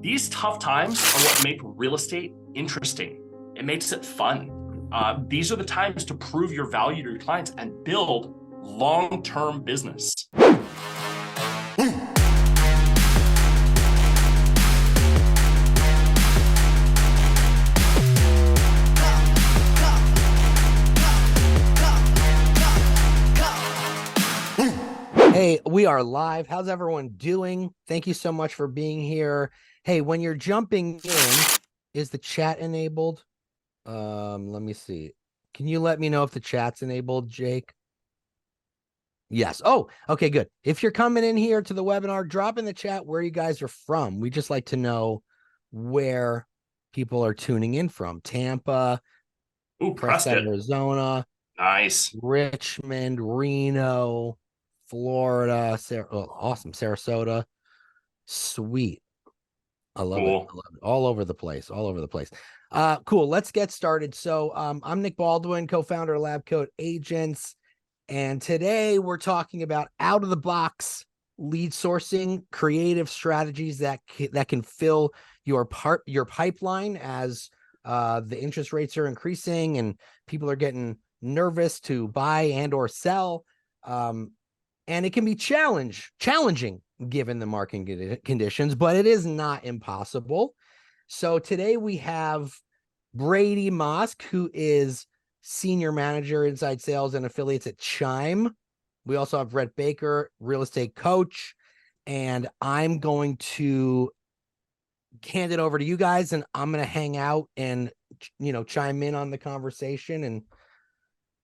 These tough times are what make real estate interesting. It makes it fun. These are the times to prove your value to your clients and build long-term business. Hey, we are live. How's everyone doing? Thank you so much for being here. Hey, when you're jumping in, is the chat enabled? Let me see. Can you let me know if the chat's enabled, Jake? Yes. Oh, okay, good. If you're coming in here to the webinar, drop in the chat where you guys are from. We just like to know where people are tuning in from. Tampa, Prescott, Prescott. Arizona, Nice. Richmond, Reno, Florida, awesome, Sarasota. Sweet. I love it. Cool. I love it. All over the place. All over the place. Cool. Let's get started. So I'm Nick Baldwin, co-founder of Lab Coat Agents. And today we're talking about out of the box lead sourcing, creative strategies that can fill your pipeline as the interest rates are increasing and people are getting nervous to buy and or sell. And it can be challenging given the market conditions, but it is not impossible. So today we have Brady Mosk, who is senior manager inside sales and affiliates at Chime. We also have Brett Baker, real estate coach, and I'm going to hand it over to you guys, and I'm going to hang out and chime in on the conversation, and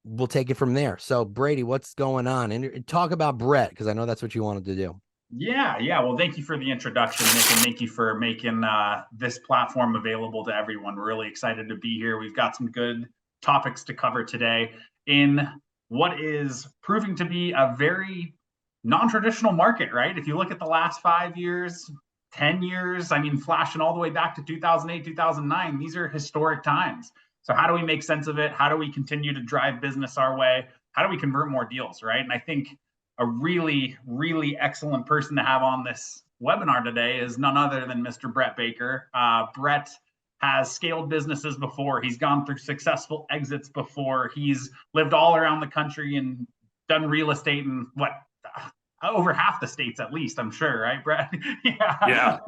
we'll take it from there. So Brady, what's going on? And talk about Brett, because I know that's what you wanted to do. Yeah. Well, thank you for the introduction, Nick, and thank you for making this platform available to everyone. We're really excited to be here. We've got some good topics to cover today in what is proving to be a very non-traditional market, right? If you look at the last 5 years, 10 years, flashing all the way back to 2008, 2009, these are historic times. So how do we make sense of it? How do we continue to drive business our way? How do we convert more deals, right? And I think a really, really excellent person to have on this webinar today is none other than Mr. Brett Baker. Brett has scaled businesses before. He's gone through successful exits before. He's lived all around the country and done real estate in over half the states, at least, I'm sure, right, Brett? Yeah.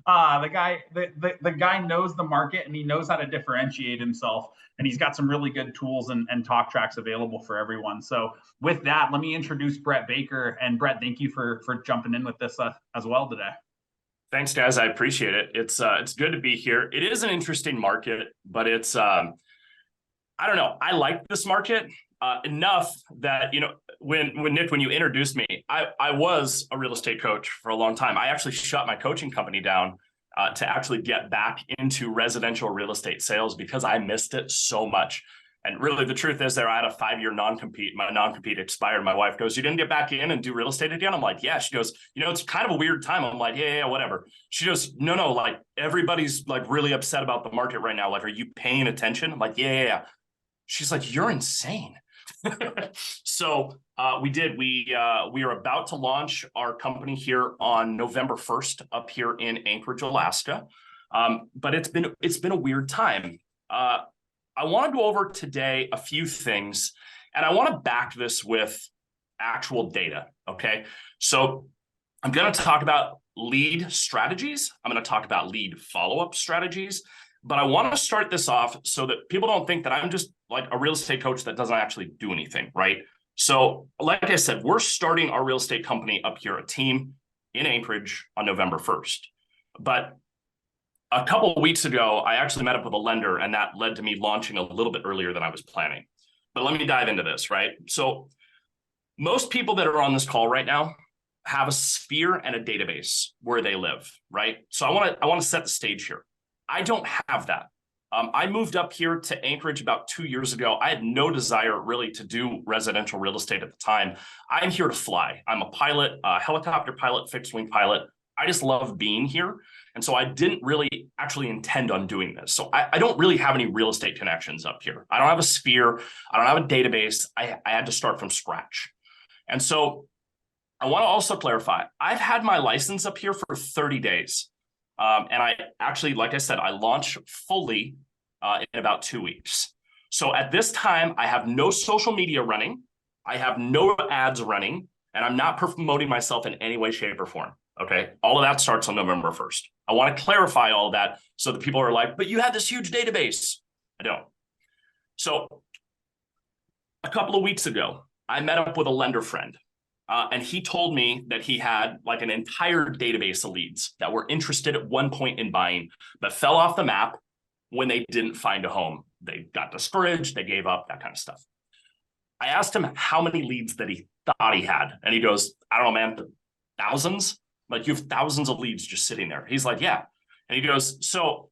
The guy knows the market and he knows how to differentiate himself. And he's got some really good tools and talk tracks available for everyone. So with that, let me introduce Brett Baker. And Brett, thank you for jumping in with this as well today. Thanks, guys. I appreciate it. It's good to be here. It is an interesting market, but it's I don't know. I like this market enough that when Nick, when you introduced me, I was a real estate coach for a long time. I actually shut my coaching company down to actually get back into residential real estate sales because I missed it so much. And really, the truth is, I had a 5-year non-compete. My non-compete expired. My wife goes, "You didn't get back in and do real estate again?" I'm like, "Yeah." She goes, "It's kind of a weird time." I'm like, yeah, whatever. She goes, no, like everybody's like really upset about the market right now. Like, are you paying attention? I'm like, yeah. She's like, "You're insane." So we did. We are about to launch our company here on November 1st up here in Anchorage, Alaska. But it's been a weird time. I want to go over today a few things, and I want to back this with actual data. Okay, so I'm going to talk about lead strategies. I'm going to talk about lead follow-up strategies. But I want to start this off so that people don't think that I'm just like a real estate coach that doesn't actually do anything, right? So like I said, we're starting our real estate company up here, a team in Anchorage on November 1st. But a couple of weeks ago, I actually met up with a lender, and that led to me launching a little bit earlier than I was planning. But let me dive into this, right? So most people that are on this call right now have a sphere and a database where they live, right? So I want to set the stage here. I don't have that. I moved up here to Anchorage about 2 years ago. I had no desire really to do residential real estate at the time. I'm here to fly. I'm a pilot, a helicopter pilot, fixed wing pilot. I just love being here. And so I didn't really actually intend on doing this. So I don't really have any real estate connections up here. I don't have a sphere. I don't have a database. I had to start from scratch. And so I want to also clarify, I've had my license up here for 30 days. And I actually, like I said, I launch fully in about 2 weeks. So at this time, I have no social media running. I have no ads running, and I'm not promoting myself in any way, shape, or form. Okay. All of that starts on November 1st. I want to clarify all of that so that people are like, but you have this huge database. I don't. So a couple of weeks ago, I met up with a lender friend, and he told me that he had like an entire database of leads that were interested at one point in buying, but fell off the map when they didn't find a home. They got discouraged, they gave up, that kind of stuff. I asked him how many leads that he thought he had, and he goes, I don't know, man, thousands? Like, you have thousands of leads just sitting there. He's like, yeah. And he goes, so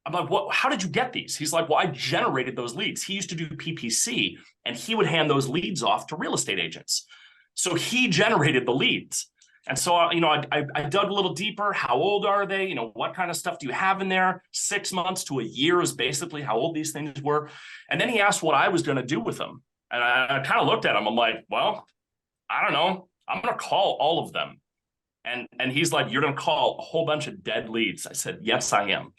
I'm like, what? How did you get these? He's like, well, I generated those leads. He used to do PPC, and he would hand those leads off to real estate agents. So he generated the leads. And so, I dug a little deeper. How old are they? What kind of stuff do you have in there? 6 months to a year is basically how old these things were. And then he asked what I was going to do with them. And I kind of looked at him. I'm like, well, I don't know. I'm going to call all of them. And he's like, you're going to call a whole bunch of dead leads. I said, yes, I am.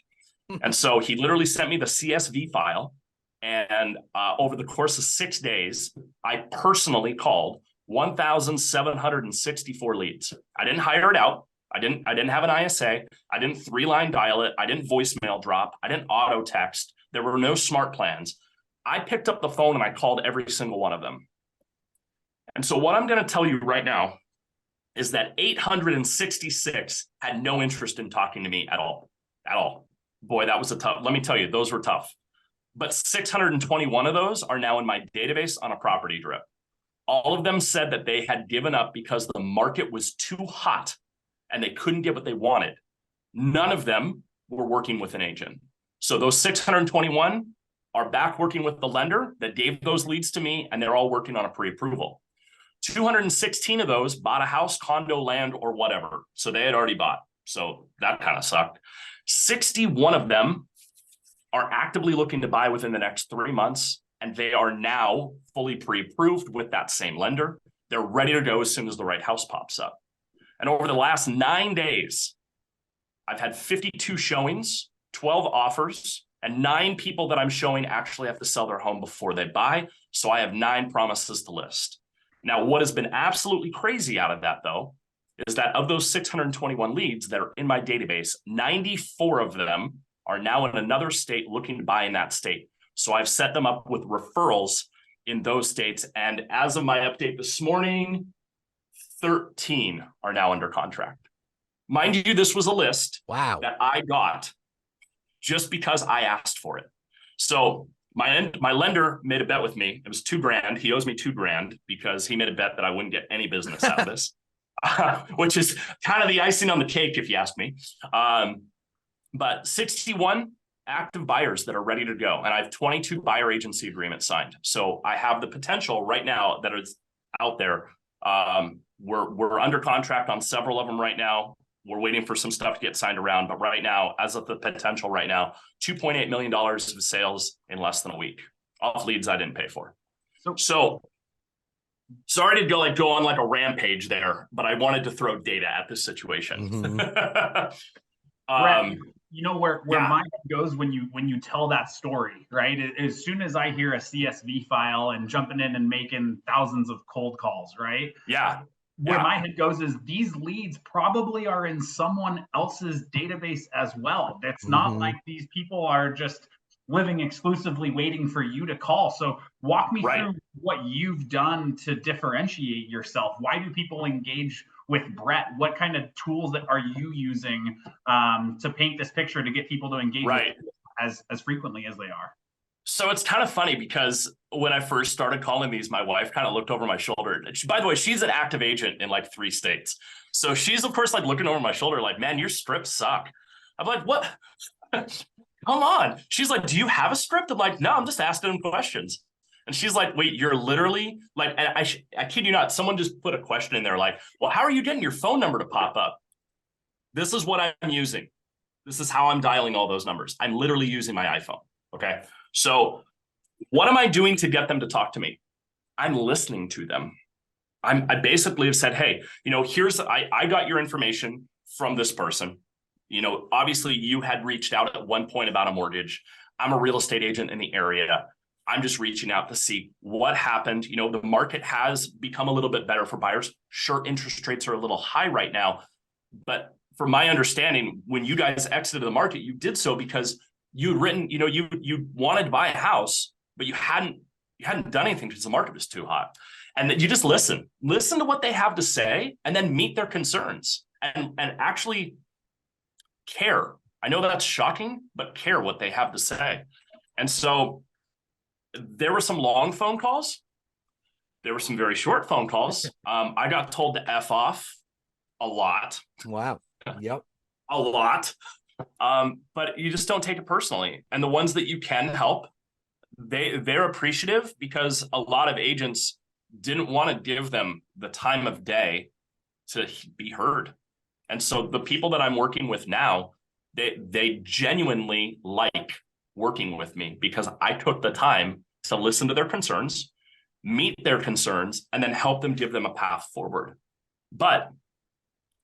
And so he literally sent me the CSV file. And over the course of 6 days, I personally called 1,764 leads. I didn't hire it out. I didn't have an ISA. I didn't 3-line dial it. I didn't voicemail drop. I didn't auto text. There were no smart plans. I picked up the phone and I called every single one of them. And so what I'm going to tell you right now is that 866 had no interest in talking to me at all. Boy, that was let me tell you, those were tough. But 621 of those are now in my database on a property drip. All of them said that they had given up because the market was too hot and they couldn't get what they wanted. None of them were working with an agent. So those 621 are back working with the lender that gave those leads to me, and they're all working on a pre-approval. 216 of those bought a house, condo, land, or whatever. So they had already bought. So that kind of sucked. 61 of them are actively looking to buy within the next 3 months, and they are now fully pre-approved with that same lender. They're ready to go as soon as the right house pops up. And over the last 9 days, I've had 52 showings, 12 offers, and 9 people that I'm showing actually have to sell their home before they buy. So I have 9 promises to list. Now, what has been absolutely crazy out of that, though, is that of those 621 leads that are in my database, 94 of them are now in another state looking to buy in that state. So I've set them up with referrals in those states. And as of my update this morning, 13 are now under contract. Mind you, this was a list that I got just because I asked for it. So my lender made a bet with me. It was $2,000. He owes me $2,000 because he made a bet that I wouldn't get any business out of this, which is kind of the icing on the cake, if you ask me. But 61 active buyers that are ready to go. And I have 22 buyer agency agreements signed. So I have the potential right now that is out there. We're under contract on several of them right now. We're waiting for some stuff to get signed around. But right now, as of the potential right now, $2.8 million of sales in less than a week off leads I didn't pay for. So sorry to go on like a rampage there, but I wanted to throw data at this situation. Mm-hmm. Brett, you know where my head goes when you tell that story, right? As soon as I hear a CSV file and jumping in and making thousands of cold calls, right? Yeah. Where my head goes is these leads probably are in someone else's database as well. It's not like these people are just living exclusively waiting for you to call. So walk me through what you've done to differentiate yourself. Why do people engage with Brett? What kind of tools that are you using to paint this picture to get people to engage with you as frequently as they are? So it's kind of funny because when I first started calling these, my wife kind of looked over my shoulder. By the way, she's an active agent in like 3 states. So she's of course like looking over my shoulder like, man, your scripts suck. I'm like, what? Come on. She's like, do you have a script? I'm like, no, I'm just asking them questions. And she's like, wait, you're literally like, I kid you not, someone just put a question in there like, well, how are you getting your phone number to pop up? This is what I'm using. This is how I'm dialing all those numbers. I'm literally using my iPhone. Okay. So what am I doing to get them to talk to me? I'm listening to them. I basically have said, hey, I got your information from this person. Obviously you had reached out at one point about a mortgage. I'm a real estate agent in the area. I'm just reaching out to see what happened. The market has become a little bit better for buyers. Sure, interest rates are a little high right now, but from my understanding, when you guys exited the market, you did so because you'd written, you wanted to buy a house, but you hadn't done anything because the market was too hot. And that you just listen to what they have to say, and then meet their concerns and actually care. I know that's shocking, but care what they have to say. And so there were some long phone calls. There were some very short phone calls. I got told to F off a lot. Wow. Yep. A lot. But you just don't take it personally. And the ones that you can help, they're appreciative, because a lot of agents didn't want to give them the time of day to be heard. And so the people that I'm working with now, they genuinely like working with me because I took the time to listen to their concerns, meet their concerns, and then help them, give them a path forward. But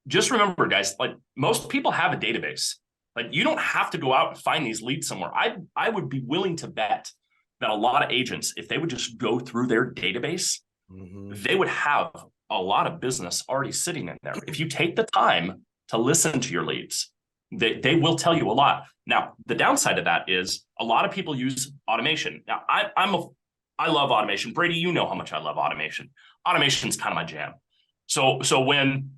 just remember, guys, like, most people have a database. Like, you don't have to go out and find these leads somewhere. I would be willing to bet that a lot of agents, if they would just go through their database, they would have a lot of business already sitting in there. If you take the time to listen to your leads, they will tell you a lot. Now, the downside of that is a lot of people use automation. Now, I love automation. Brady, you know how much I love automation. Automation is kind of my jam. So when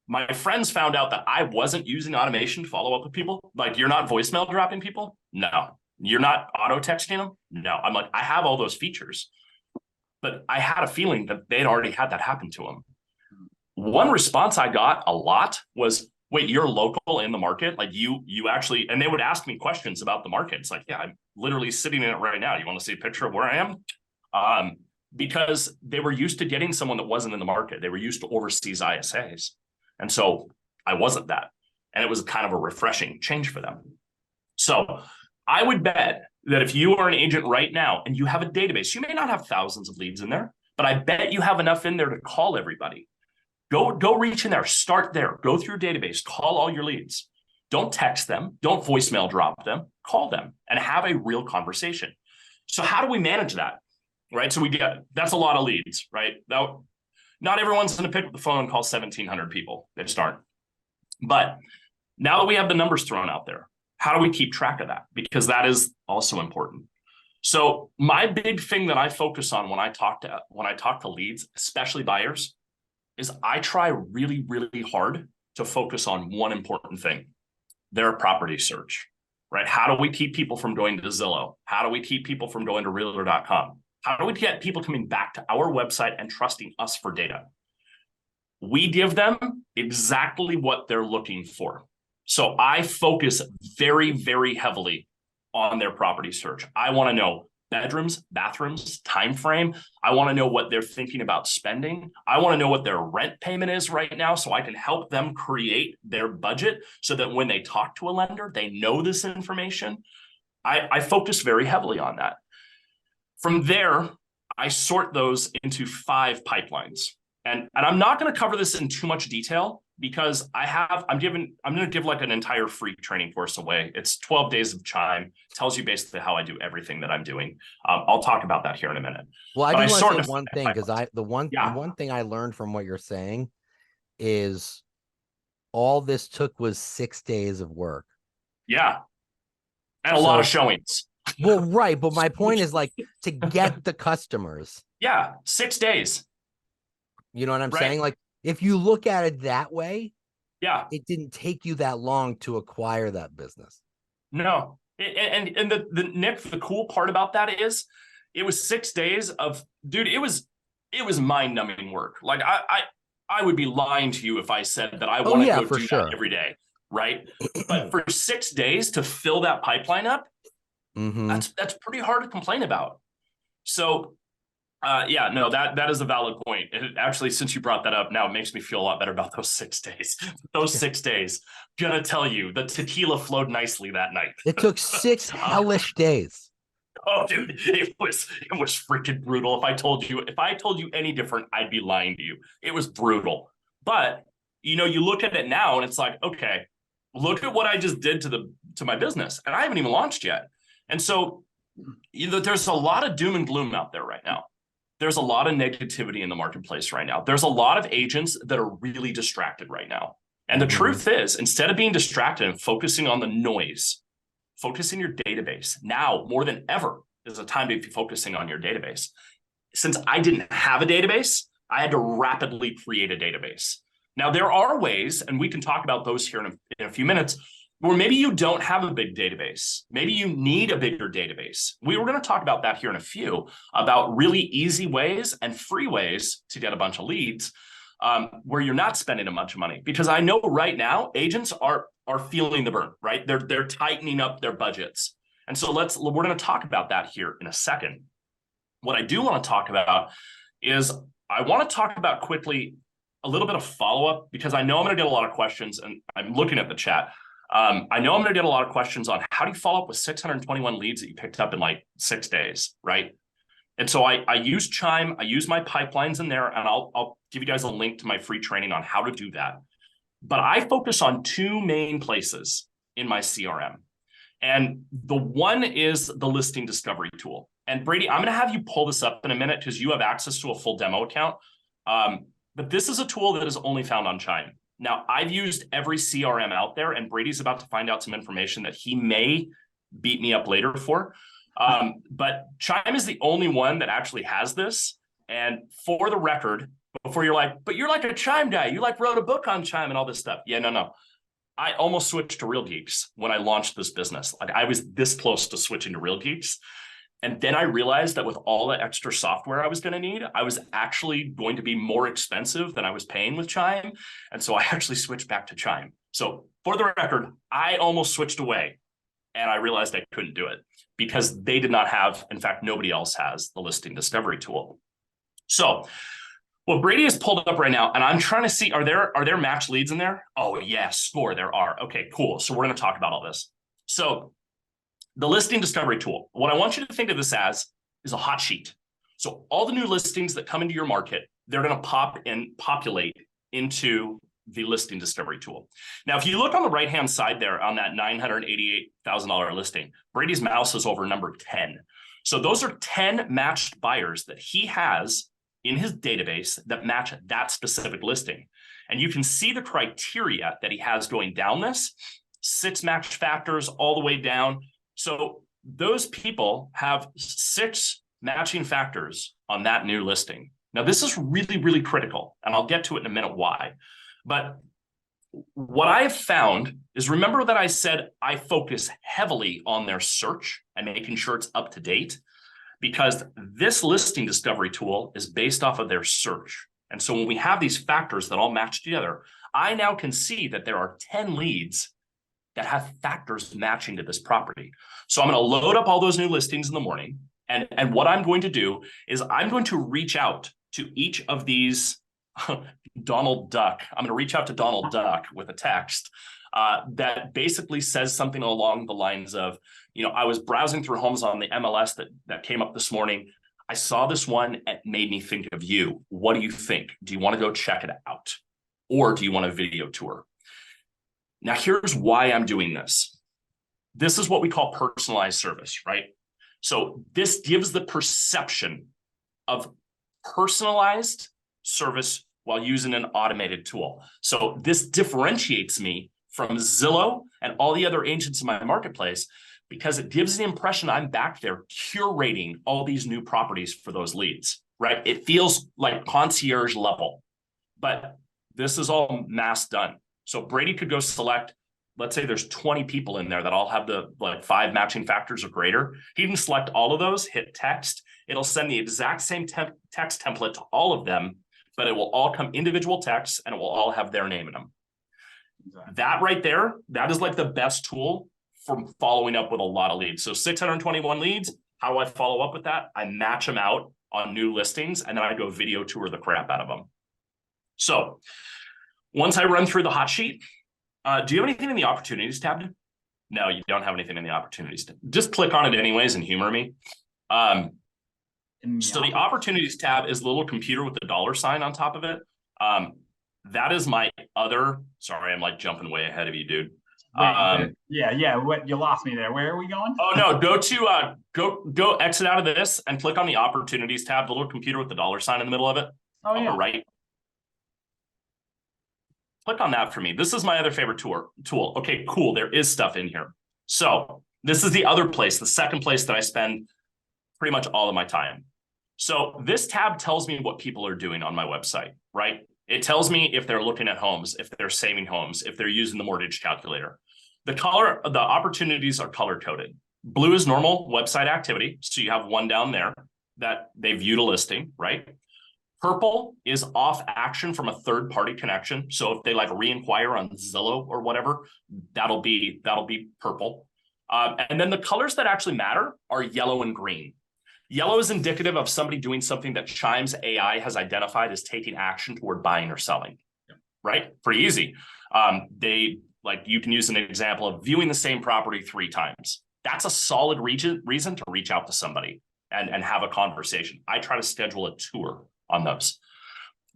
my friends found out that I wasn't using automation to follow up with people, like, you're not voicemail dropping people? No. You're not auto texting them? No. I'm like, I have all those features. But I had a feeling that they'd already had that happen to them. One response I got a lot was, wait, you're local in the market? Like, you actually, and they would ask me questions about the market. It's like, yeah, I'm literally sitting in it right now. You want to see a picture of where I am? Because they were used to getting someone that wasn't in the market. They were used to overseas ISAs. And so I wasn't that. And it was kind of a refreshing change for them. So I would bet that if you are an agent right now and you have a database, you may not have thousands of leads in there, but I bet you have enough in there to call everybody. Go reach in there, start there, go through your database, call all your leads. Don't text them, don't voicemail drop them, call them and have a real conversation. So how do we manage that? Right? So that's a lot of leads, right? Now, not everyone's going to pick up the phone and call 1,700 people. They just aren't. But now that we have the numbers thrown out there, how do we keep track of that? Because that is also important. So my big thing that I focus on when I talk to leads, especially buyers, is I try really, really hard to focus on one important thing: their property search, right? How do we keep people from going to Zillow? How do we keep people from going to realtor.com? How do we get people coming back to our website and trusting us for data? We give them exactly what they're looking for. So I focus very, very heavily on their property search. I want to know bedrooms, bathrooms, time frame. I want to know what they're thinking about spending. I want to know what their rent payment is right now, so I can help them create their budget so that when they talk to a lender, they know this information. I focus very heavily on that. From there, I sort those into 5 pipelines. And I'm not going to cover this in too much detail because I'm going to give like an entire free training course away. It's 12 days of Chime. Tells you basically how I do everything that I'm doing. I'll talk about that here in a minute. Well, I just want to say one thing, because the one thing I learned from what you're saying is all this took was 6 days of work. Yeah. And a lot of showings. Well, right. But my point is, like, to get the customers. Yeah. 6 days. You know what I'm saying? Like, if you look at it that way, yeah, it didn't take you that long to acquire that business. No. And the Nick, the cool part about that is it was 6 days of, dude, it was mind-numbing work. Like, I would be lying to you if I said that I want to go do that every day. Right. But for 6 days to fill that pipeline up, that's pretty hard to complain about. So yeah, no, that is a valid point. Actually, since you brought that up, now it makes me feel a lot better about those 6 days. Those 6 days, gonna tell you, the tequila flowed nicely that night. It took 6 hellish days. Oh, dude, it was freaking brutal. If I told you any different, I'd be lying to you. It was brutal. But you look at it now and it's like, okay, look at what I just did to my business, and I haven't even launched yet. And so there's a lot of doom and gloom out there right now. There's a lot of negativity in the marketplace right now. There's a lot of agents that are really distracted right now. And the truth is, instead of being distracted and focusing on the noise, focus in your database. Now, more than ever, is a time to be focusing on your database. Since I didn't have a database, I had to rapidly create a database. Now, there are ways, and we can talk about those here in a few minutes, where maybe you don't have a big database. Maybe you need a bigger database. We were going to talk about that here in a few, about really easy ways and free ways to get a bunch of leads where you're not spending a bunch of money. Because I know right now, agents are feeling the burn, right? They're tightening up their budgets. And so we're going to talk about that here in a second. What I do want to talk about is I want to talk about quickly a little bit of follow-up, because I know I'm going to get a lot of questions, and I'm looking at the chat. I know I'm going to get a lot of questions on how do you follow up with 621 leads that you picked up in like 6 days, right? And so I use Chime, I use my pipelines in there, and I'll give you guys a link to my free training on how to do that. But I focus on two main places in my CRM. And the one is the listing discovery tool. And Brady, I'm going to have you pull this up in a minute because you have access to a full demo account. But this is a tool that is only found on Chime. Now, I've used every CRM out there, and Brady's about to find out some information that he may beat me up later for. But Chime is the only one that actually has this. And for the record, before you're like, but you're like a Chime guy, you like wrote a book on Chime and all this stuff. Yeah, no. I almost switched to Real Geeks when I launched this business. Like, I was this close to switching to Real Geeks. And then I realized that with all the extra software I was going to need, I was actually going to be more expensive than I was paying with Chime. And so I actually switched back to Chime. So for the record, I almost switched away, and I realized I couldn't do it because they did not have, in fact, nobody else has the listing discovery tool. So what Brady has pulled up right now, and I'm trying to see, are there match leads in there? Oh, yes, score, there are. Okay, cool. So we're going to talk about all this. So the listing discovery tool, what I want you to think of this as is a hot sheet. So all the new listings that come into your market, they're going to populate into the listing discovery tool. Now, if you look on the right-hand side there on that $988,000 listing, Brady's mouse is over number 10. So those are 10 matched buyers that he has in his database that match that specific listing. And you can see the criteria that he has going down this, 6 match factors all the way down. So those people have 6 matching factors on that new listing. Now, this is really, really critical, and I'll get to it in a minute why. But what I have found is, remember that I said I focus heavily on their search and making sure it's up to date, because this listing discovery tool is based off of their search. And so when we have these factors that all match together, I now can see that there are 10 leads that have factors matching to this property. So I'm going to load up all those new listings in the morning. And what I'm going to do is I'm going to reach out to each of these Donald Duck. I'm going to reach out to Donald Duck with a text that basically says something along the lines of, I was browsing through homes on the MLS that came up this morning. I saw this one, it made me think of you. What do you think? Do you want to go check it out? Or do you want a video tour? Now, here's why I'm doing this. This is what we call personalized service, right? So this gives the perception of personalized service while using an automated tool. So this differentiates me from Zillow and all the other agents in my marketplace, because it gives the impression I'm back there curating all these new properties for those leads, right? It feels like concierge level, but this is all mass done. So Brady could go select, let's say there's 20 people in there that all have the 5 matching factors or greater. He can select all of those, hit text. It'll send the exact same text template to all of them, but it will all come individual texts and it will all have their name in them. Exactly. That right there, that is like the best tool for following up with a lot of leads. So 621 leads, how do I follow up with that? I match them out on new listings, and then I go video tour the crap out of them. So once I run through the hot sheet, do you have anything in the opportunities tab? No, you don't have anything in the opportunities tab. Just click on it anyways and humor me. So the opportunities tab is a little computer with the $sign on top of it. That is my other, sorry, I'm like jumping way ahead of you, dude. What, you lost me there. Where are we going? Oh no, go exit out of this and click on the opportunities tab, the little computer with the $sign in the middle of it. Oh yeah. Right. Click on that for me. This is my other favorite tool. Okay, cool. There is stuff in here. So this is the other place, the second place that I spend pretty much all of my time. So this tab tells me what people are doing on my website, right? It tells me if they're looking at homes, if they're saving homes, if they're using the mortgage calculator. The opportunities are color coded. Blue is normal website activity. So you have one down there that they viewed a listing, right? Purple is off action from a third party connection. So if they like re-inquire on Zillow or whatever, that'll be purple. And then the colors that actually matter are yellow and green. Yellow is indicative of somebody doing something that Chime's AI has identified as taking action toward buying or selling, right? Pretty easy. You can use an example of viewing the same property 3 times. That's a solid reason to reach out to somebody and have a conversation. I try to schedule a tour on those.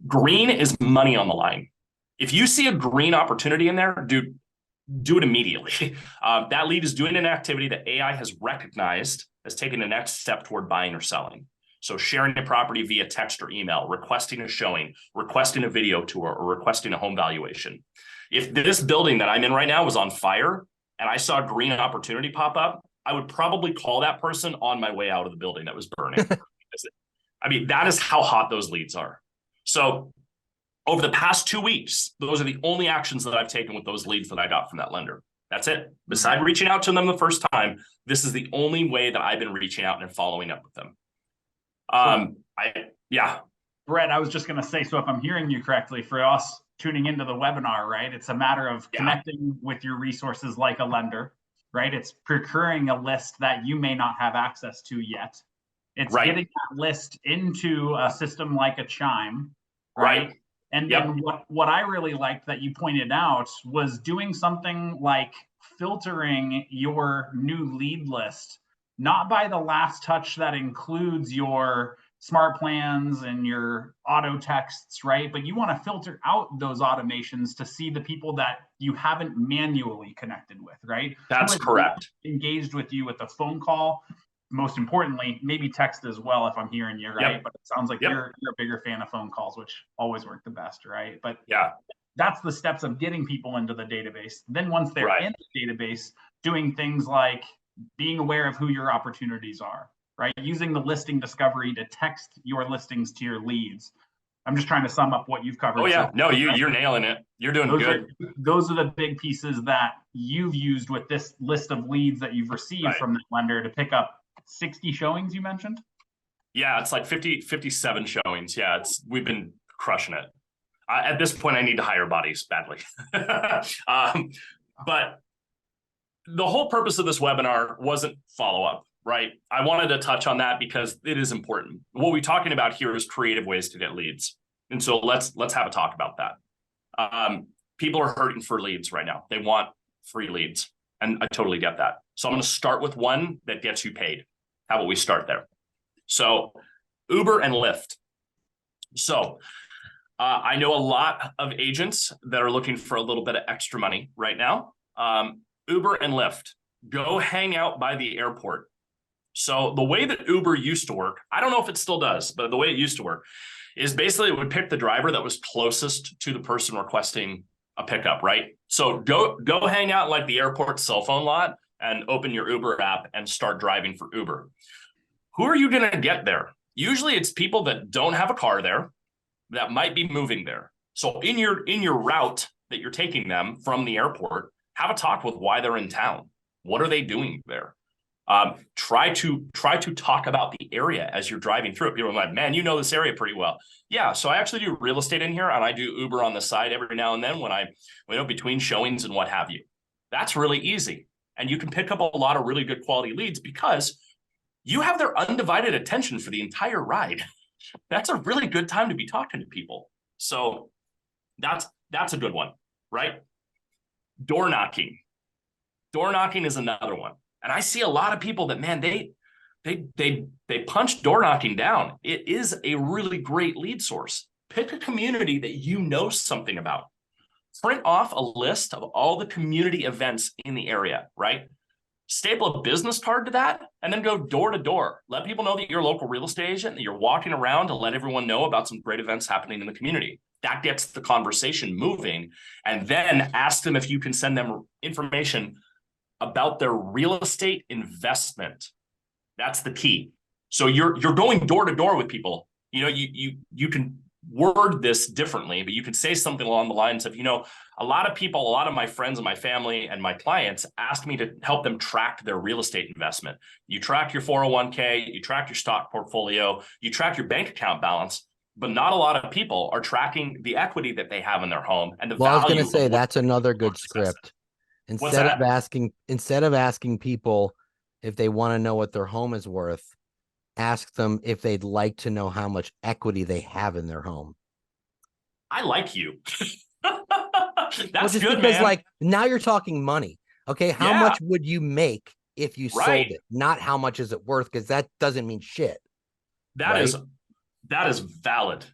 Green is money on the line. If you see a green opportunity in there, do it immediately. That lead is doing an activity that AI has recognized as taking the next step toward buying or selling. So sharing a property via text or email, requesting a showing, requesting a video tour, or requesting a home valuation. If this building that I'm in right now was on fire and I saw a green opportunity pop up, I would probably call that person on my way out of the building that was burning. I mean, that is how hot those leads are. So over the past 2 weeks, those are the only actions that I've taken with those leads that I got from that lender. That's it. Besides reaching out to them the first time, this is the only way that I've been reaching out and following up with them. Brett, I was just going to say, so if I'm hearing you correctly, for us tuning into the webinar, right, it's a matter of connecting with your resources like a lender, right? It's procuring a list that you may not have access to yet. It's getting that list into a system like a Chime, right? And then what I really liked that you pointed out was doing something like filtering your new lead list, not by the last touch that includes your smart plans and your auto texts, right? But you want to filter out those automations to see the people that you haven't manually connected with, right? That's correct. Engaged with you with a phone call. Most importantly, maybe text as well, if I'm hearing you right. But it sounds like you're a bigger fan of phone calls, which always work the best, right? But that's the steps of getting people into the database. Then once they're in the database, doing things like being aware of who your opportunities are, right? Using the listing discovery to text your listings to your leads. I'm just trying to sum up what you've covered. Oh yeah, you're nailing it. You're doing good. Those are the big pieces that you've used with this list of leads that you've received from the lender to pick up 60 showings you mentioned? Yeah, it's like 57 showings. Yeah, we've been crushing it. At this point, I need to hire bodies badly. But the whole purpose of this webinar wasn't follow-up, right? I wanted to touch on that because it is important. What we're talking about here is creative ways to get leads. And so let's have a talk about that. People are hurting for leads right now. They want free leads. And I totally get that. So I'm going to start with one that gets you paid. How about we start there? So Uber and Lyft. So I know a lot of agents that are looking for a little bit of extra money right now. Uber and Lyft, go hang out by the airport. So the way that Uber used to work, I don't know if it still does, but the way it used to work is basically it would pick the driver that was closest to the person requesting a pickup, right? So go hang out like the airport cell phone lot and open your Uber app and start driving for Uber. Who are you going to get there? Usually it's people that don't have a car there that might be moving there. So in your route that you're taking them from the airport, have a talk with why they're in town. What are they doing there? Try to talk about the area as you're driving through it. People are like, man, you know this area pretty well. Yeah, so I actually do real estate in here, and I do Uber on the side every now and then when between showings and what have you. That's really easy. And you can pick up a lot of really good quality leads because you have their undivided attention for the entire ride. That's a really good time to be talking to people. So that's a good one, right? Door knocking. Door knocking is another one. And I see a lot of people that, man, they punch door knocking down. It is a really great lead source. Pick a community that you know something about. print off a list of all the community events in the area, right? Staple a business card to that, and then go door to door. Let people know that you're a local real estate agent, that you're walking around to let everyone know about some great events happening in the community. That gets the conversation moving. And then ask them if you can send them information about their real estate investment. That's the key. So you're going door to door with people. You know, you can word this differently, but you could say something along the lines of, a lot of people, a lot of my friends and my family and my clients ask me to help them track their real estate investment. You track your 401k, you track your stock portfolio, you track your bank account balance, but not a lot of people are tracking the equity that they have in their home and the Well, I was going value to say of that's another good script. What's Instead of asking people if they want to know what their home is worth, ask them if they'd like to know how much equity they have in their home. I like you. That's good, because, man. like, now you're talking money. Okay, how much would you make if you sold it? Not how much is it worth, because that doesn't mean shit. That is valid.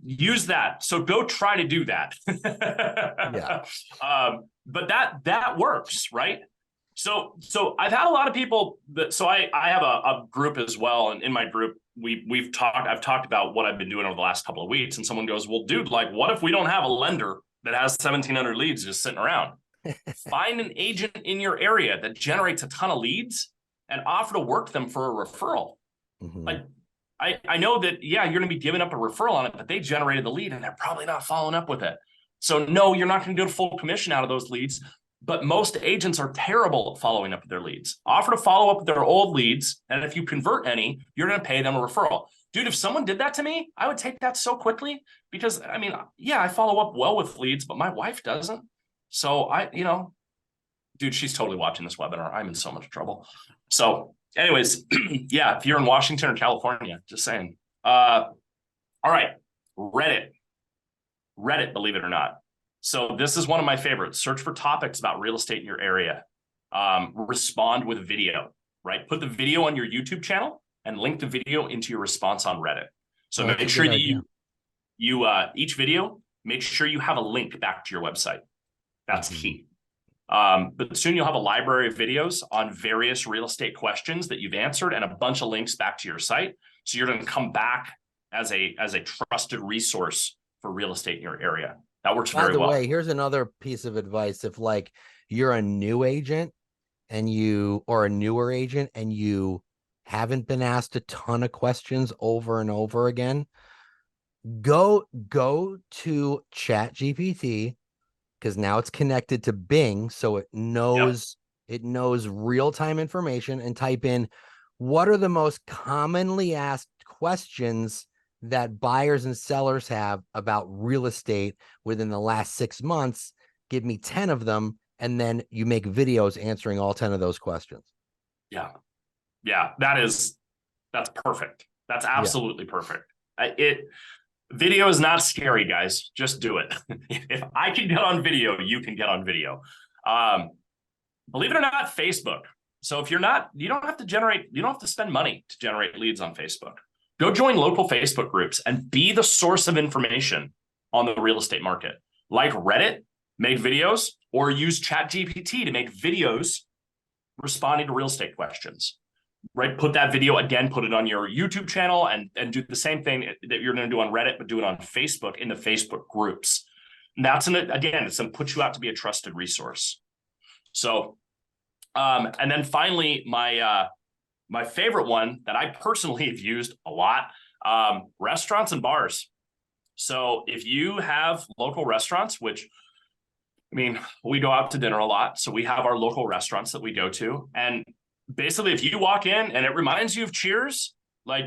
Use that. So go try to do that. Yeah. But that works, right? So I've had a lot of people I have a group as well, and in my group I've talked about what I've been doing over the last couple of weeks, and someone goes, well, dude, like, what if we don't have a lender that has 1,700 leads just sitting around? Find an agent in your area that generates a ton of leads and offer to work them for a referral. Mm-hmm. Like, I know that, you're going to be giving up a referral on it, but they generated the lead and they're probably not following up with it. So no, you're not going to do a full commission out of those leads, but most agents are terrible at following up with their leads. Offer to follow up with their old leads, and if you convert any, you're going to pay them a referral. Dude, if someone did that to me, I would take that so quickly because, I follow up well with leads, but my wife doesn't. So dude, she's totally watching this webinar. I'm in so much trouble. So anyways, if you're in Washington or California, just saying. All right, Reddit, believe it or not. So this is one of my favorites. Search for topics about real estate in your area. Respond with video, right? Put the video on your YouTube channel and link the video into your response on Reddit. So make sure that you each video, make sure you have a link back to your website. That's key. But soon you'll have a library of videos on various real estate questions that you've answered and a bunch of links back to your site. So you're going to come back as a trusted resource for real estate in your area. That works very well. By the way, here's another piece of advice. If, like, you're a new agent or a newer agent and you haven't been asked a ton of questions over and over again, go to ChatGPT, because now it's connected to Bing, so it knows real-time information, and type in, what are the most commonly asked questions that buyers and sellers have about real estate within the last 6 months? Give me 10 of them, and then you make videos answering all 10 of those questions. Yeah, that's perfect. That's absolutely perfect. Video is not scary, guys. Just do it. If I can get on video, you can get on video. Believe it or not, Facebook. So if you don't have to spend money to generate leads on Facebook. Go join local Facebook groups and be the source of information on the real estate market. Like Reddit, make videos, or use ChatGPT to make videos responding to real estate questions. Right? Put that video again, put it on your YouTube channel and do the same thing that you're going to do on Reddit, but do it on Facebook in the Facebook groups. And it's going to put you out to be a trusted resource. So, and then finally, my favorite one that I personally have used a lot, restaurants and bars. So if you have local restaurants, which, we go out to dinner a lot. So we have our local restaurants that we go to. And basically, if you walk in and it reminds you of Cheers, like,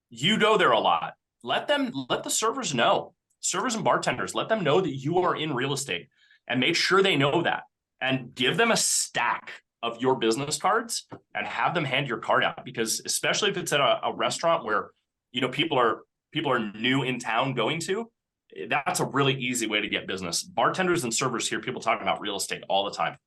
you go there a lot, let the servers and bartenders, let them know that you are in real estate, and make sure they know that, and give them a stack of your business cards and have them hand your card out, because especially if it's at a restaurant where, people are new in town going to, that's a really easy way to get business. Bartenders and servers hear people talking about real estate all the time.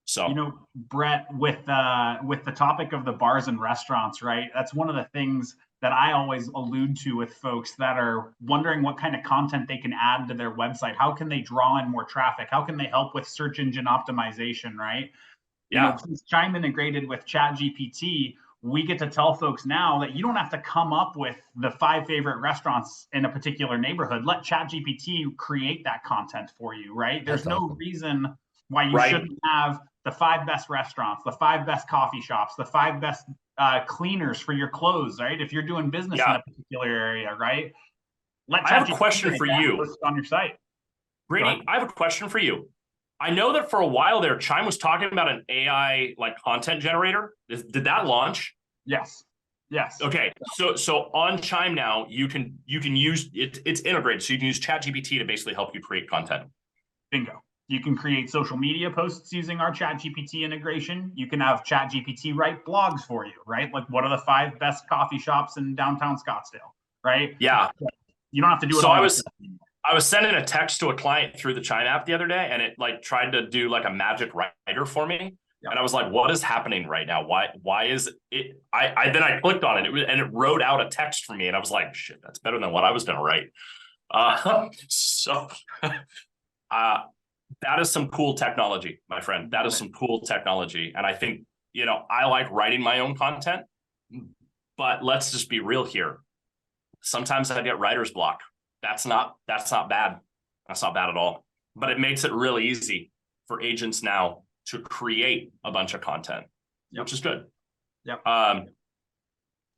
So, Brett, with the topic of the bars and restaurants, right? That's one of the things that I always allude to with folks that are wondering what kind of content they can add to their website. How can they draw in more traffic? How can they help with search engine optimization, right? Yeah. Since Chime integrated with ChatGPT, we get to tell folks now that you don't have to come up with the 5 favorite restaurants in a particular neighborhood. Let ChatGPT create that content for you, right? There's no reason why you shouldn't have the 5 best restaurants, the 5 best coffee shops, the 5 best cleaners for your clothes, right? If you're doing business in a particular area, right? I have a question for you. Post on your site. Brady, I have a question for you. I know that for a while there, Chime was talking about an AI like content generator. Did that launch? Yes. Yes. Okay. So on Chime now, you can use it. It's integrated, so you can use ChatGPT to basically help you create content. Bingo. You can create social media posts using our ChatGPT integration. You can have ChatGPT write blogs for you, right? Like, what are the 5 best coffee shops in downtown Scottsdale, right? Yeah. You don't have to do it. So I was sending a text to a client through the Chime app the other day, and it like tried to do like a magic writer for me. Yep. And I was like, what is happening right now? Why is it? Then I clicked on it, and it wrote out a text for me. And I was like, shit, that's better than what I was going to write. That is some cool technology, my friend. That is some cool technology. And I think, I like writing my own content, but let's just be real here. Sometimes I get writer's block. That's not bad. That's not bad at all. But it makes it really easy for agents now to create a bunch of content, which is good. Yep.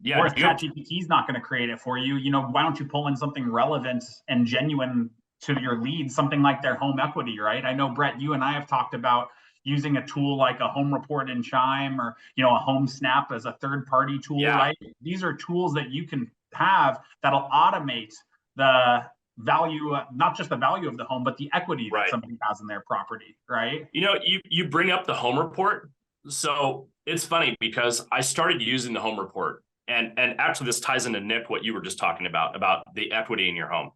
Yeah. Or if ChatGPT is not going to create it for you, why don't you pull in something relevant and genuine to your leads, something like their home equity, right? I know, Brett, you and I have talked about using a tool like a home report in Chime, or, a home snap as a third-party tool, right? These are tools that you can have that'll automate the value, not just the value of the home, but the equity that somebody has in their property, right? You bring up the home report. So it's funny because I started using the home report, and actually this ties into, Nick, what you were just talking about the equity in your home.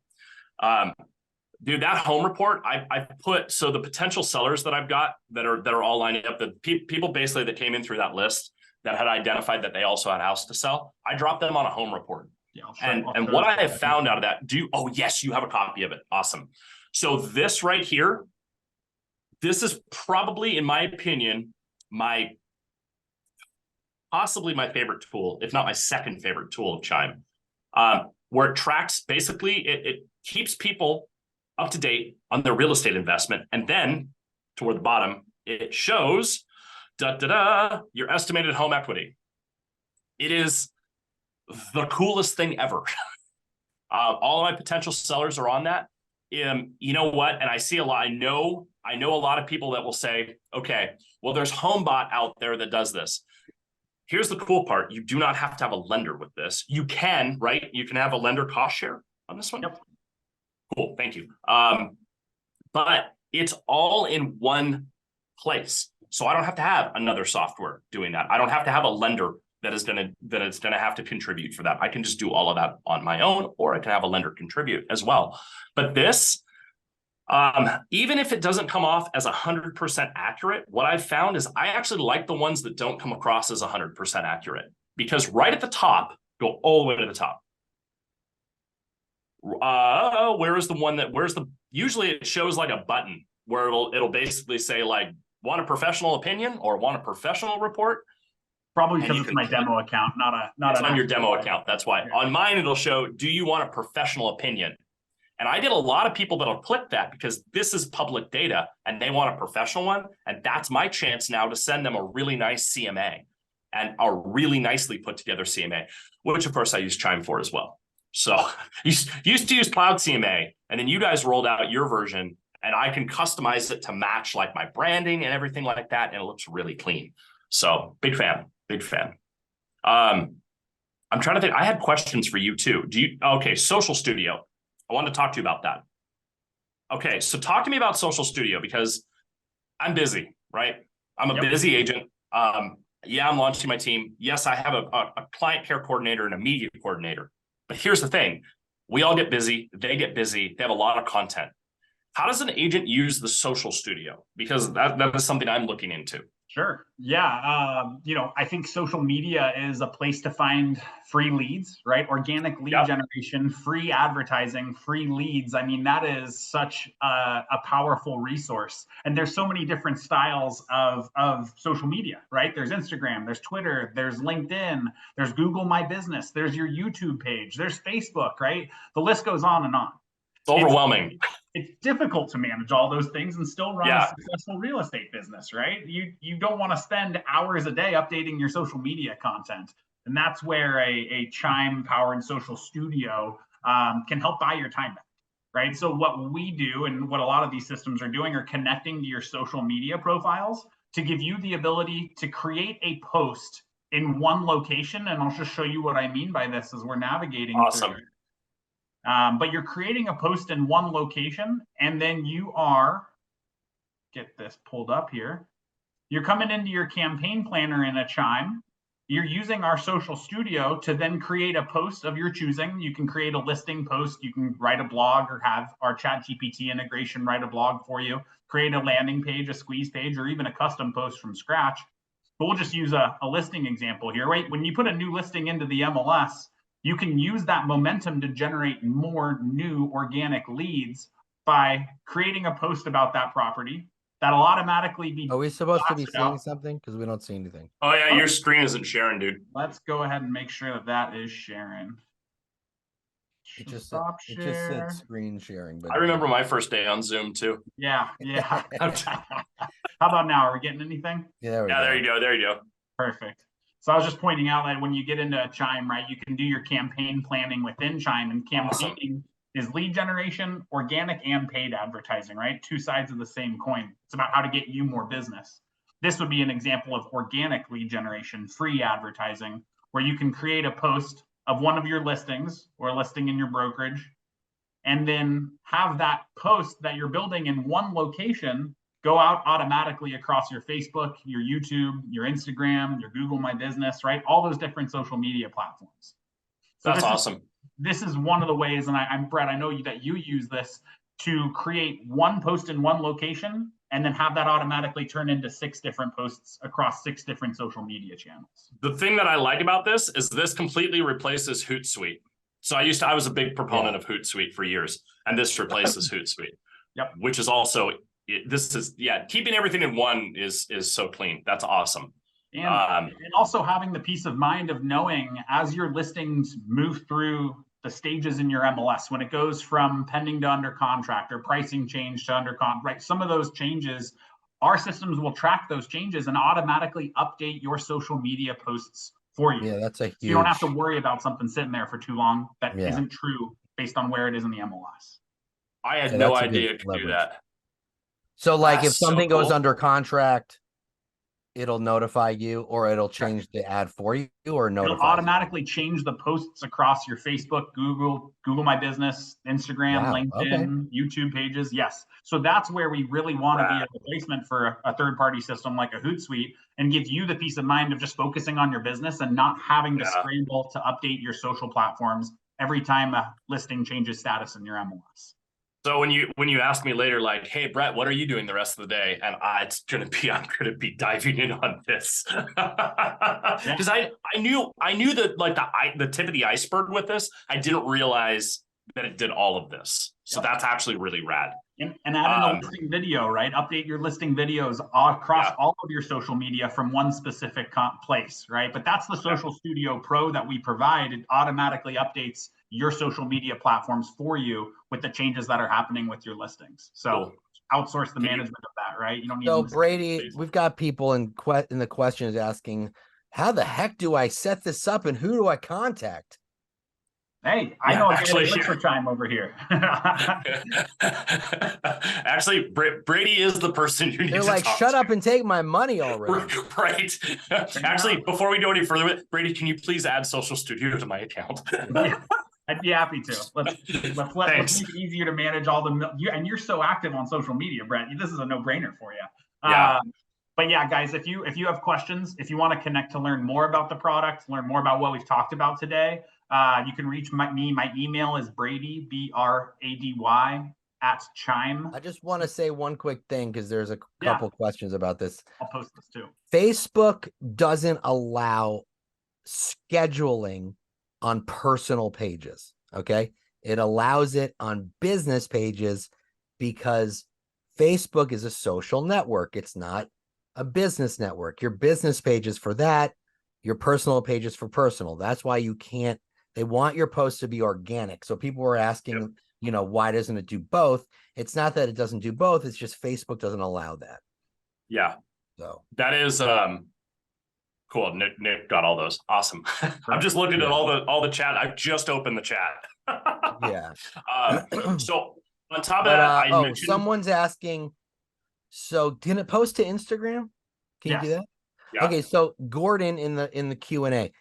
Dude, that home report, I put, so the potential sellers that I've got that are all lined up, the people basically that came in through that list that had identified that they also had a house to sell, I dropped them on a home report. Yeah, and what I have found out of that, oh yes, you have a copy of it. Awesome. So this right here, this is probably, in my opinion, possibly my favorite tool, if not my second favorite tool of Chime, where it tracks, basically, it keeps people up to date on their real estate investment. And then toward the bottom, it shows your estimated home equity. It is the coolest thing ever. All of my potential sellers are on that. You know what? And I see a lot. I know a lot of people that will say, okay, well, there's HomeBot out there that does this. Here's the cool part. You do not have to have a lender with this. You can, right? You can have a lender cost share on this one. Yep. Cool. Thank you. But it's all in one place. So I don't have to have another software doing that. I don't have to have a lender that is going to have to contribute for that. I can just do all of that on my own, or I can have a lender contribute as well. But this, even if it doesn't come off as 100% accurate, what I've found is I actually like the ones that don't come across as 100% accurate, because right at the top, go all the way to the top. Usually it shows like a button where it'll basically say like, want a professional opinion or want a professional report? Probably because it's my demo account, not on your demo account. That's why. On mine, it'll show, do you want a professional opinion? And I get a lot of people that'll click that because this is public data and they want a professional one. And that's my chance now to send them a really nice CMA and a really nicely put together CMA, which of course I use Chime for as well. So used to use Cloud CMA, and then you guys rolled out your version, and I can customize it to match like my branding and everything like that. And it looks really clean. So big fan. I'm trying to think. I had questions for you too. Okay, Social Studio. I wanted to talk to you about that. Okay, so talk to me about Social Studio, because I'm busy, right? I'm a busy agent. Yeah, I'm launching my team. Yes, I have a client care coordinator and a media coordinator. But here's the thing. We all get busy. They get busy. They have a lot of content. How does an agent use the Social Studio? Because that is something I'm looking into. Sure. Yeah. I think social media is a place to find free leads, right? Organic lead generation, free advertising, free leads. I mean, that is such a powerful resource. And there's so many different styles of social media, right? There's Instagram, there's Twitter, there's LinkedIn, there's Google My Business, there's your YouTube page, there's Facebook, right? The list goes on and on. It's overwhelming. It's difficult to manage all those things and still run a Yeah. successful real estate business, right? You don't want to spend hours a day updating your social media content. And that's where a Chime powered social studio can help buy your time back, right? So what we do and what a lot of these systems are doing are connecting to your social media profiles to give you the ability to create a post in one location. And I'll just show you what I mean by this as we're navigating Awesome. through. But you're creating a post in one location, and then you are, get this pulled up here. You're coming into your campaign planner in a Chime. You're using our social studio to then create a post of your choosing. You can create a listing post. You can write a blog or have our ChatGPT integration write a blog for you, create a landing page, a squeeze page, or even a custom post from scratch. But we'll just use a listing example here, right? When you put a new listing into the MLS, you can use that momentum to generate more new organic leads by creating a post about that property that'll automatically be. Are we supposed to be seeing something? Because we don't see anything. Oh yeah, your screen isn't sharing, dude. Let's go ahead and make sure that is sharing. It just said screen sharing. But I remember my first day on Zoom too. Yeah. How about now? Are we getting anything? Yeah, there you go. There you go. Perfect. So I was just pointing out that when you get into Chime, right, you can do your campaign planning within Chime, and campaigning is lead generation, organic and paid advertising, right? Two sides of the same coin. It's about how to get you more business. This would be an example of organic lead generation, free advertising, where you can create a post of one of your listings or a listing in your brokerage, and then have that post that you're building in one location go out automatically across your Facebook, your YouTube, your Instagram, your Google My Business, right? All those different social media platforms. So that's awesome. This is one of the ways, and I'm Brett, I know that you use this to create one post in one location and then have that automatically turn into 6 different posts across 6 different social media channels. The thing that I like about this is this completely replaces Hootsuite. So I was a big proponent of Hootsuite for years, and this replaces Hootsuite. Yep. Which is also, keeping everything in one is so clean. That's awesome. And also having the peace of mind of knowing as your listings move through the stages in your MLS, when it goes from pending to under contract or pricing change to under contract, right? Some of those changes, our systems will track those changes and automatically update your social media posts for you. Yeah, that's a huge. So you don't have to worry about something sitting there for too long that isn't true based on where it is in the MLS. I had no idea it could do that. So like if something goes under contract, it'll notify you, or it'll change the ad for you, or notify. It'll automatically change the posts across your Facebook, Google My Business, Instagram, LinkedIn, YouTube pages. Yes. So that's where we really want to be a replacement for a third-party system like a Hootsuite, and give you the peace of mind of just focusing on your business and not having to scramble to update your social platforms every time a listing changes status in your MLS. So when you ask me later, like, hey, Brett, what are you doing the rest of the day? And I'm going to be diving in on this because I knew that like the tip of the iceberg with this. I didn't realize that it did all of this. So that's actually really rad. And add in a listing video, right? Update your listing videos across all of your social media from one specific place, right? But that's the Social Studio Pro that we provide. It automatically updates your social media platforms for you with the changes that are happening with your listings. So outsource the management of that, right? You don't need. So Brady, we've got people in the questions asking, how the heck do I set this up and who do I contact? Hey, I know actually for Chime over here. Actually, Brady is the person you need to like, talk shut to. up and take my money already. Right. Actually, before we go any further with Brady, can you please add Social Studio to my account? I'd be happy to. Let's make it easier to manage all the and you're so active on social media, Brett. This is a no-brainer for you. But yeah, guys, if you have questions, if you want to connect to learn more about the product, learn more about what we've talked about today, you can reach me. My email is Brady, BRADY, at Chime. I just want to say one quick thing because there's a Yeah. couple questions about this. I'll post this too. Facebook doesn't allow scheduling on personal pages. Okay. It allows it on business pages because Facebook is a social network. It's not a business network. Your business page is for that. Your personal page is for personal. That's why you can't, they want your posts to be organic. So people were asking, you know, why doesn't it do both? It's not that it doesn't do both. It's just Facebook doesn't allow that. Yeah. So that is cool. Nick got all those. Awesome. I'm just looking at all the chat. I've just opened the chat. yeah. So on top of But that, I mentioned someone's asking, so can it post to Instagram? Can you do that? Yeah. Okay, so Gordon in the Q&A,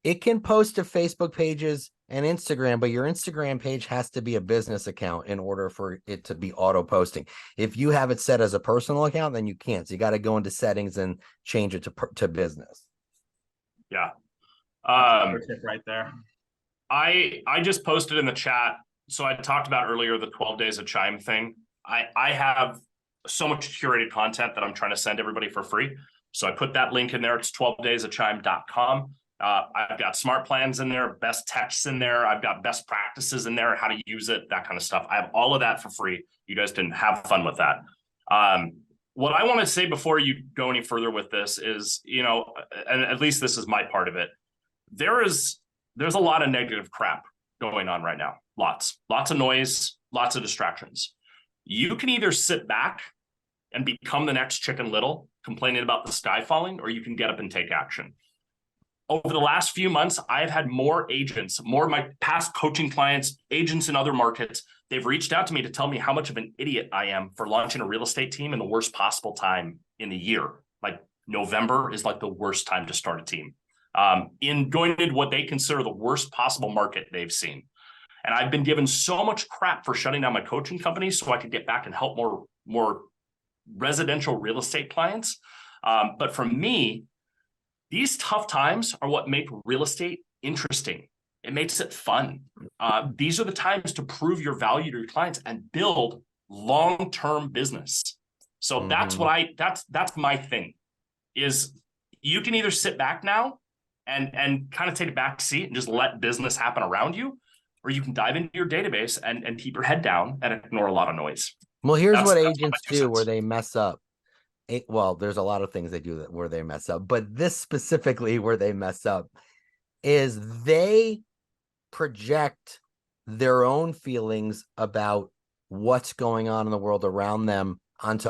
it can post to Facebook pages and Instagram, but your Instagram page has to be a business account in order for it to be auto posting. If you have it set as a personal account, then you can't. So you got to go into settings and change it to business. Yeah. Tip right there. I just posted in the chat. So I talked about earlier the 12 days of Chime thing. I have so much curated content that I'm trying to send everybody for free. So I put that link in there. It's 12daysofchime.com. I've got smart plans in there, best texts in there. I've got best practices in there, how to use it, that kind of stuff. I have all of that for free. You guys can have fun with that. What I want to say before you go any further with this is, you know, and at least this is my part of it. There's a lot of negative crap going on right now. Lots of noise, lots of distractions. You can either sit back and become the next Chicken Little complaining about the sky falling, or you can get up and take action. Over the last few months, I've had more agents, more of my past coaching clients, agents in other markets. They've reached out to me to tell me how much of an idiot I am for launching a real estate team in the worst possible time in the year. Like November is like the worst time to start a team. In going into what they consider the worst possible market they've seen. And I've been given so much crap for shutting down my coaching company so I could get back and help more residential real estate clients. But for me, these tough times are what make real estate interesting. It makes it fun. These are the times to prove your value to your clients and build long-term business. So that's that's my thing is you can either sit back now and kind of take a back seat and just let business happen around you, or you can dive into your database and keep your head down and ignore a lot of noise. Well, here's what agents do where they mess up. Well, there's a lot of things they do where they mess up, but this specifically where they mess up is they project their own feelings about what's going on in the world around them onto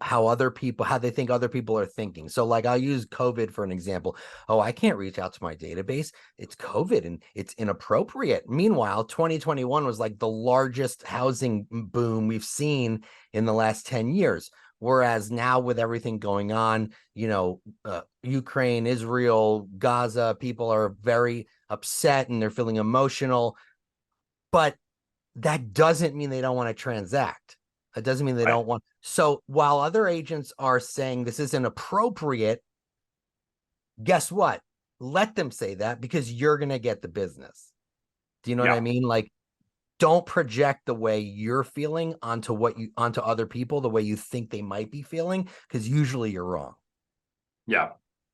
how they think other people are thinking. So like I'll use COVID for an example. Oh, I can't reach out to my database. It's COVID and it's inappropriate. Meanwhile, 2021 was like the largest housing boom we've seen in the last 10 years. Whereas now with everything going on, you know, Ukraine, Israel, Gaza, people are very upset and they're feeling emotional. But that doesn't mean they don't want to transact. That doesn't mean they don't want. So while other agents are saying this isn't appropriate, guess what? Let them say that because you're going to get the business. Do you know what I mean? Like, don't project the way you're feeling onto other people, the way you think they might be feeling, because usually you're wrong. Yeah.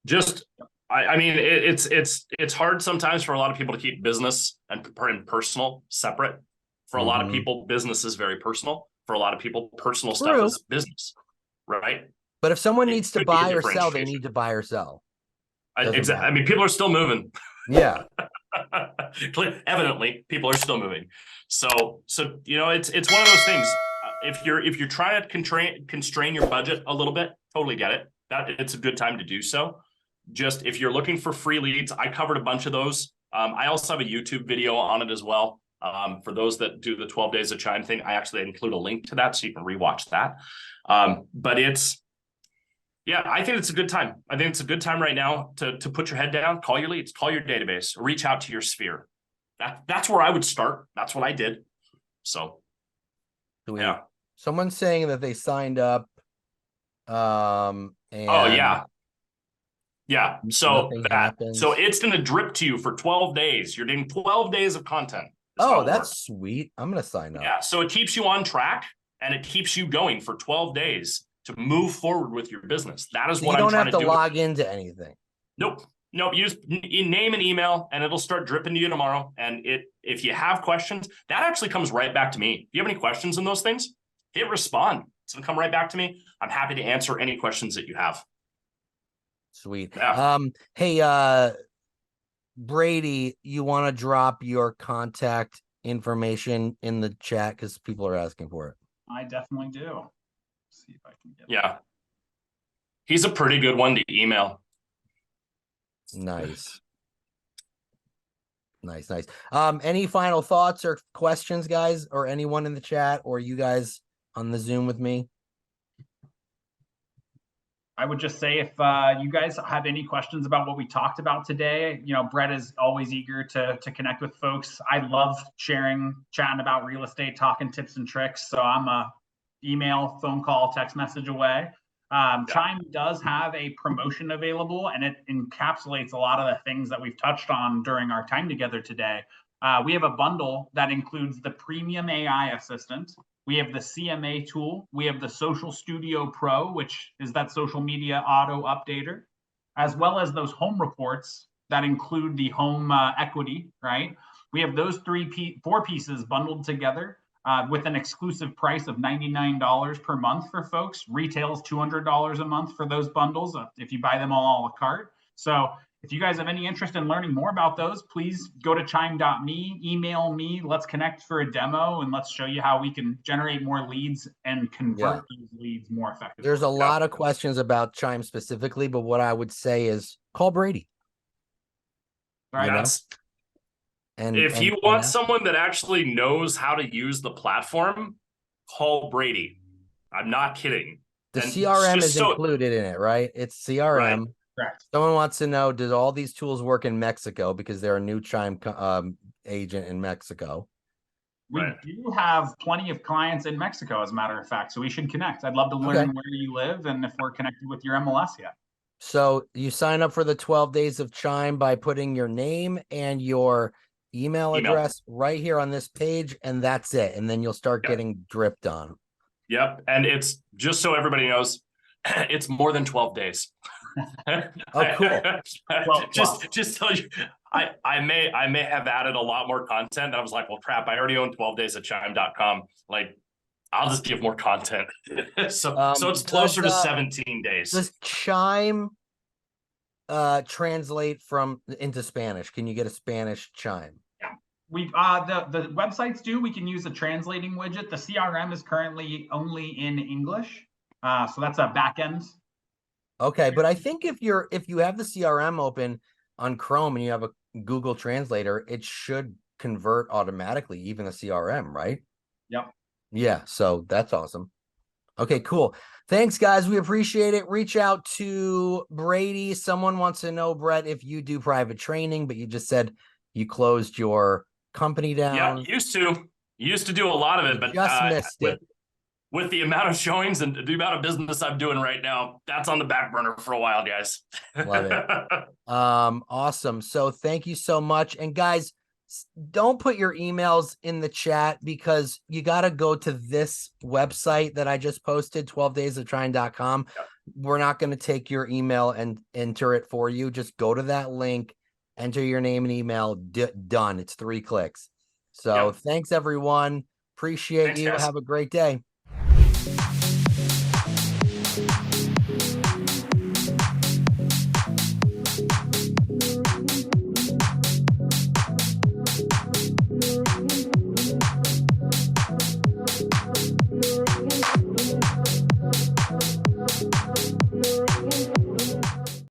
Just, I mean, it's hard sometimes for a lot of people to keep business and personal separate. For a lot of people, business is very personal. For a lot of people, personal stuff is business, right? But if someone needs to buy or sell, they need to buy or sell. Exactly. I mean, people are still moving. Yeah. Evidently, people are still moving. So you know, it's one of those things. If you're trying to constrain your budget a little bit, totally get it. That it's a good time to do so. Just if you're looking for free leads, I covered a bunch of those. I also have a YouTube video on it as well. For those that do the 12 days of Chime thing, I actually include a link to that so you can rewatch that. But I think it's a good time. I think it's a good time right now to put your head down, call your leads, call your database, reach out to your sphere. That's where I would start. That's what I did. So, yeah. Someone's saying that they signed up. And So it's going to drip to you for 12 days. You're getting 12 days of content. Oh, that's sweet. I'm going to sign up. Yeah. So it keeps you on track and it keeps you going for 12 days to move forward with your business. That is So what you I'm don't trying have to to do. log into anything. Nope. Nope. You name an email and it'll start dripping to you tomorrow. And if you have questions, that actually comes right back to me. If you have any questions in those things, hit respond. It's going to come right back to me. I'm happy to answer any questions that you have. Sweet. Yeah. Hey, Brady, you want to drop your contact information in the chat because people are asking for it. I definitely do. Let's see if I can get Yeah. He's a pretty good one to email. Nice. Nice. Any final thoughts or questions, guys, or anyone in the chat or you guys on the Zoom with me? I would just say if you guys have any questions about what we talked about today, Brett is always eager to connect with folks. I love chatting about real estate, talking tips and tricks. So I'm a email, phone call, text message away. Chime does have a promotion available, and it encapsulates a lot of the things that we've touched on during our time together today. We have a bundle that includes the premium AI assistant. We have the CMA tool. We have the Social Studio Pro, which is that social media auto updater, as well as those home reports that include the home equity, right? We have those four pieces bundled together with an exclusive price of $99 per month for folks. Retails $200 a month for those bundles if you buy them all a la carte. So if you guys have any interest in learning more about those, please go to chime.me, email me, let's connect for a demo, and let's show you how we can generate more leads and convert those leads more effectively. There's a lot of questions about Chime specifically, but what I would say is call Brady. Right. If you want someone that actually knows how to use the platform, call Brady. I'm not kidding. The CRM is included in it, right? It's CRM. Right. Correct. Someone wants to know, does all these tools work in Mexico? Because they're a new Chime agent in Mexico. We do have plenty of clients in Mexico, as a matter of fact. So we should connect. I'd love to learn where you live and if we're connected with your MLS yet. So you sign up for the 12 days of Chime by putting your name and your email address right here on this page, and that's it. And then you'll start getting dripped on. Yep. And it's just so everybody knows, it's more than 12 days. Oh, cool. just tell you, I may have added a lot more content that I was like, well, crap, I already own 12 days at chime.com. Like, I'll just give more content. so it's closer to 17 days. Does Chime translate into Spanish? Can you get a Spanish Chime? Yeah. We the websites do. We can use a translating widget. The CRM is currently only in English. So that's a back end. Okay, but I think if you have the CRM open on Chrome and you have a Google translator, it should convert automatically, even the CRM, right? Yep. Yeah, so that's awesome. Okay, cool. Thanks, guys. We appreciate it. Reach out to Brady. Someone wants to know, Brett, if you do private training, but you just said you closed your company down. Yeah, used to do a lot of it, but just missed it. With the amount of showings and the amount of business I'm doing right now, that's on the back burner for a while, guys. Love it. Awesome. So thank you so much. And guys, don't put your emails in the chat because you got to go to this website that I just posted, 12daysofchime.com. We're not going to take your email and enter it for you. Just go to that link, enter your name and email, done. It's 3 clicks. So thanks, everyone. Appreciate you. Guys. Have a great day.